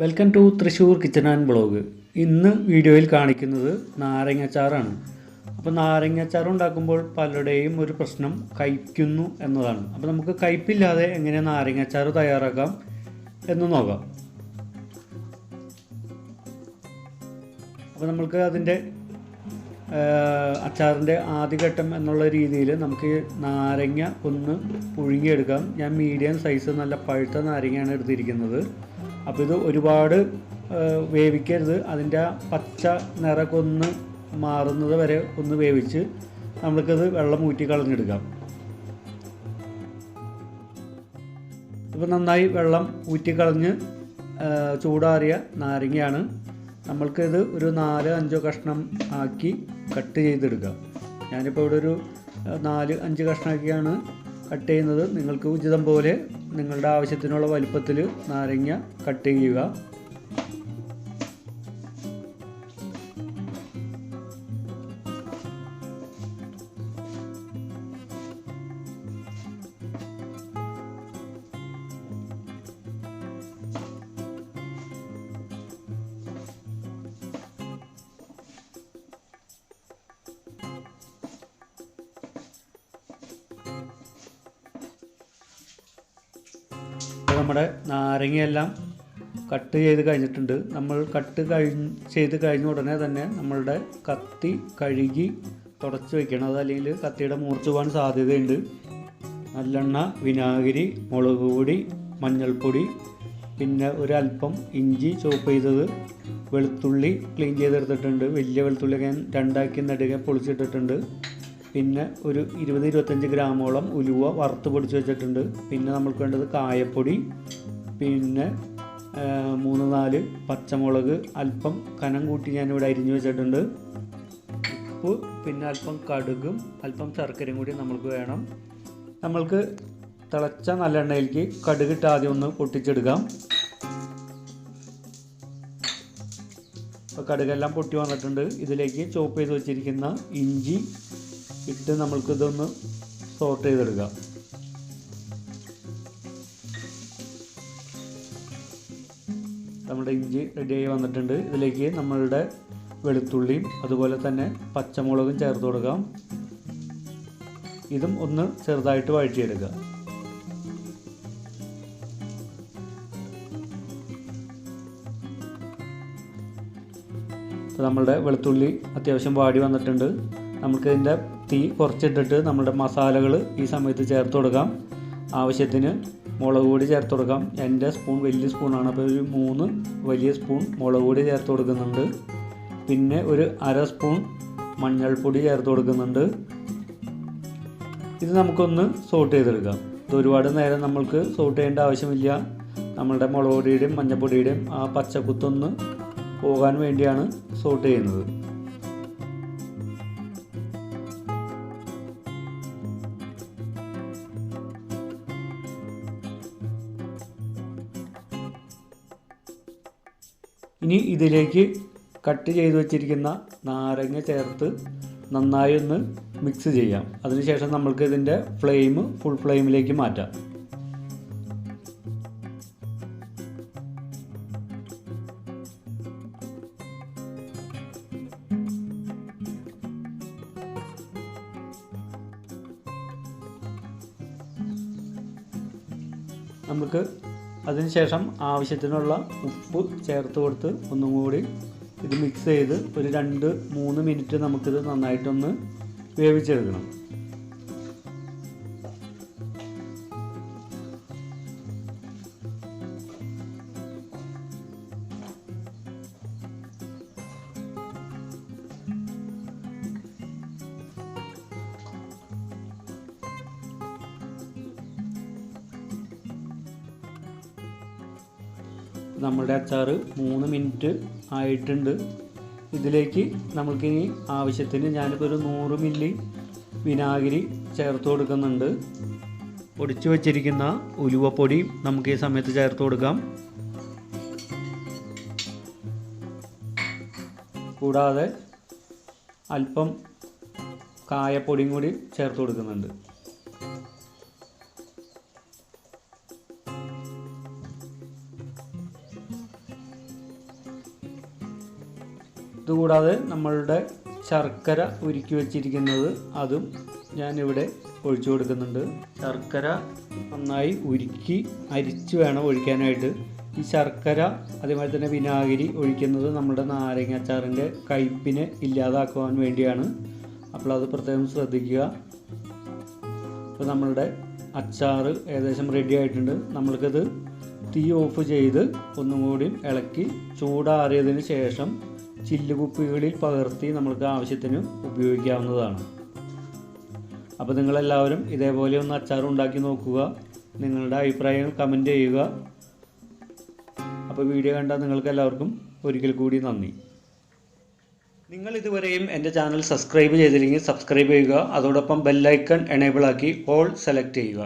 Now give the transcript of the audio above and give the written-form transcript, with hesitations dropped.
Welcome to Thrissur kitchen and blog. ഇന്ന് വീഡിയോയിൽ കാണിക്കുന്നത് നാരങ്ങാച്ചാറാണ്. അപ്പോൾ നാരങ്ങാച്ചാർ ഉണ്ടാക്കുമ്പോൾ പലരുടെയും ഒരു പ്രശ്നം കയ്ക്കുന്നു എന്നതാണ്. അപ്പോൾ നമുക്ക് കയ്പില്ലാതെ എങ്ങനെ നാരങ്ങാച്ചാർ തയ്യാറാക്കാം എന്ന് നോക്കാം. അപ്പോൾ നമുക്ക് അതിൻ്റെ അച്ചാറിൻ്റെ ആദ്യഘട്ടം എന്നുള്ള രീതിയിൽ നമുക്ക് നാരങ്ങ ഒന്ന് പുഴുങ്ങിയെടുക്കാം. ഞാൻ മീഡിയം സൈസ് നല്ല പഴുത്ത നാരങ്ങയാണ് എടുത്തിരിക്കുന്നത്. അപ്പോൾ ഇത് ഒരുപാട് വേവിക്കരുത്. അതിൻ്റെ പച്ച നിറമൊക്കെ ഒന്ന് മാറുന്നത് വരെ ഒന്ന് വേവിച്ച് നമ്മൾക്കത് വെള്ളം ഊറ്റി കളഞ്ഞെടുക്കാം. ഇപ്പോൾ നന്നായി വെള്ളം ഊറ്റിക്കളഞ്ഞ് ചൂടാറിയ നാരങ്ങയാണ്. നമ്മൾക്കിത് ഒരു 4-5 കഷ്ണം ആക്കി കട്ട് ചെയ്തെടുക്കാം. ഞാനിപ്പോൾ ഇവിടെ ഒരു 4-5 കഷ്ണമാക്കിയാണ് കട്ട് ചെയ്യുന്നത്. നിങ്ങൾക്ക് ഉചിതം പോലെ നിങ്ങളുടെ ആവശ്യത്തിനുള്ള വലുപ്പത്തിൽ നാരങ്ങ കട്ട് ചെയ്യുക. നമ്മുടെ നാരങ്ങയെല്ലാം കട്ട് ചെയ്ത് കഴിഞ്ഞിട്ടുണ്ട്. നമ്മൾ ചെയ്ത് കഴിഞ്ഞ ഉടനെ തന്നെ നമ്മളുടെ കത്തി കഴുകി തുടച്ച് വയ്ക്കണം. അതല്ലെങ്കിൽ കത്തിയുടെ മൂർച്ച പോകാൻ സാധ്യതയുണ്ട്. നല്ലെണ്ണ, വിനാഗിരി, മുളക് പൊടി, മഞ്ഞൾപ്പൊടി, പിന്നെ ഒരല്പം ഇഞ്ചി ചോപ്പ് ചെയ്തത്, വെളുത്തുള്ളി ക്ലീൻ ചെയ്തെടുത്തിട്ടുണ്ട്. വലിയ വെളുത്തുള്ളി ഞാൻ 2 നെടുകെ പൊളിച്ചിട്ടിട്ടുണ്ട്. പിന്നെ ഒരു 20-25 ഗ്രാമോളം ഉലുവ വറുത്ത് പൊടിച്ച് വെച്ചിട്ടുണ്ട്. പിന്നെ നമുക്ക് വേണ്ടത് കായപ്പൊടി, പിന്നെ 3-4 പച്ചമുളക് അല്പം കനം കൂട്ടി ഞാനിവിടെ അരിഞ്ഞു വെച്ചിട്ടുണ്ട്. ഉപ്പ്, പിന്നെ അല്പം കടുകും അല്പം ശർക്കരയും കൂടി നമ്മൾക്ക് വേണം. നമ്മൾക്ക് തിളച്ച നല്ലെണ്ണയിലേക്ക് കടുകിട്ട് ആദ്യം ഒന്ന് പൊട്ടിച്ചെടുക്കാം. അപ്പോൾ കടുകെല്ലാം പൊട്ടി വന്നിട്ടുണ്ട്. ഇതിലേക്ക് ചോപ്പ് ചെയ്ത് വെച്ചിരിക്കുന്ന ഇഞ്ചി ഇട്ട് നമ്മൾക്കിതൊന്ന് സോട്ട് ചെയ്തെടുക്കാം. നമ്മുടെ ഇഞ്ചി റെഡിയായി വന്നിട്ടുണ്ട്. ഇതിലേക്ക് നമ്മളുടെ വെളുത്തുള്ളിയും അതുപോലെ തന്നെ പച്ചമുളകും ചേർത്ത് കൊടുക്കാം. ഇതും ഒന്ന് ചെറുതായിട്ട് വഴറ്റിയെടുക്കുക. അപ്പോൾ നമ്മളുടെ വെളുത്തുള്ളി അത്യാവശ്യം വാടി വന്നിട്ടുണ്ട്. നമുക്കിതിൻ്റെ തീ കുറച്ചിട്ടിട്ട് നമ്മുടെ മസാലകൾ ഈ സമയത്ത് ചേർത്ത് കൊടുക്കാം. ആവശ്യത്തിന് മുളക് പൊടി ചേർത്ത് കൊടുക്കാം. എൻ്റെ സ്പൂൺ വലിയ സ്പൂണാണ്, അപ്പോൾ ഒരു 3 വലിയ സ്പൂൺ മുളക് പൊടി ചേർത്ത് കൊടുക്കുന്നുണ്ട്. പിന്നെ ഒരു 1/2 സ്പൂൺ മഞ്ഞൾപ്പൊടി ചേർത്ത് കൊടുക്കുന്നുണ്ട്. ഇത് നമുക്കൊന്ന് സോട്ട് ചെയ്തെടുക്കാം. ഇത് ഒരുപാട് നേരം നമ്മൾക്ക് സോട്ട് ചെയ്യേണ്ട ആവശ്യമില്ല. നമ്മളുടെ മുളക് പൊടിയുടെയും മഞ്ഞൾപ്പൊടിയുടെയും ആ പച്ചക്കുത്തൊന്ന് പോകാൻ വേണ്ടിയാണ് സോട്ട് ചെയ്യുന്നത്. ഇനി ഇതിലേക്ക് കട്ട് ചെയ്ത് വെച്ചിരിക്കുന്ന നാരങ്ങ ചേർത്ത് നന്നായി ഒന്ന് മിക്സ് ചെയ്യാം. അതിനുശേഷം നമ്മൾക്ക് ഇതിൻ്റെ ഫ്ലെയിം ഫുൾ ഫ്ലെയിമിലേക്ക് മാറ്റാം. നമുക്ക് അതിനുശേഷം ആവശ്യത്തിനുള്ള ഉപ്പ് ചേർത്ത് കൊടുത്ത് ഒന്നും കൂടി ഇത് മിക്സ് ചെയ്ത് ഒരു 2-3 മിനിറ്റ് നമുക്കിത് നന്നായിട്ടൊന്ന് വേവിച്ചെടുക്കണം. നമ്മുടെ അച്ചാർ 3 മിനിറ്റ് ആയിട്ടുണ്ട്. ഇതിലേക്ക് നമ്മൾക്കിനി ആവശ്യത്തിന് ഞാനിപ്പോൾ ഒരു 100 മില്ലി വിനാഗിരി ചേർത്ത് കൊടുക്കുന്നുണ്ട്. പൊടിച്ചു വച്ചിരിക്കുന്ന ഉലുവപ്പൊടി നമുക്ക് ഈ സമയത്ത് ചേർത്ത് കൊടുക്കാം. കൂടാതെ അല്പം കായപ്പൊടിയും കൂടി ചേർത്ത് കൊടുക്കുന്നുണ്ട്. ഇതുകൂടാതെ നമ്മളുടെ ശർക്കര ഉരുക്കി വെച്ചിരിക്കുന്നത് അതും ഞാനിവിടെ ഒഴിച്ചു കൊടുക്കുന്നുണ്ട്. ശർക്കര നന്നായി ഉരുക്കി അരിച്ച് വേണം ഒഴിക്കാനായിട്ട്. ഈ ശർക്കര അതേപോലെ തന്നെ വിനാഗിരി ഒഴിക്കുന്നത് നമ്മുടെ നാരങ്ങ അച്ചാറിൻ്റെ കയ്പ്പിനെ ഇല്ലാതാക്കുവാൻ വേണ്ടിയാണ്. അപ്പോൾ അത് പ്രത്യേകം ശ്രദ്ധിക്കുക. അപ്പോൾ നമ്മളുടെ അച്ചാർ ഏകദേശം റെഡി ആയിട്ടുണ്ട്. നമ്മൾക്കത് തീ ഓഫ് ചെയ്ത് ഒന്നും കൂടി ഇളക്കി ചൂടാറിയതിന് ശേഷം ചില്ലുകുപ്പികളിൽ പകർത്തി നമ്മൾക്ക് ആവശ്യത്തിന് ഉപയോഗിക്കാവുന്നതാണ്. അപ്പോൾ നിങ്ങളെല്ലാവരും ഇതേപോലെ ഒന്ന് അച്ചാർ ഉണ്ടാക്കി നോക്കുക. നിങ്ങളുടെ അഭിപ്രായങ്ങൾ കമൻറ്റ് ചെയ്യുക. അപ്പോൾ വീഡിയോ കണ്ട നിങ്ങൾക്ക് എല്ലാവർക്കും ഒരിക്കൽ കൂടി നന്ദി. നിങ്ങൾ ഇതുവരെയും എൻ്റെ ചാനൽ സബ്സ്ക്രൈബ് ചെയ്തില്ലെങ്കിൽ സബ്സ്ക്രൈബ് ചെയ്യുക. അതോടൊപ്പം ബെല്ലൈക്കൺ എനേബിൾ ആക്കി ഓൾ സെലക്ട് ചെയ്യുക.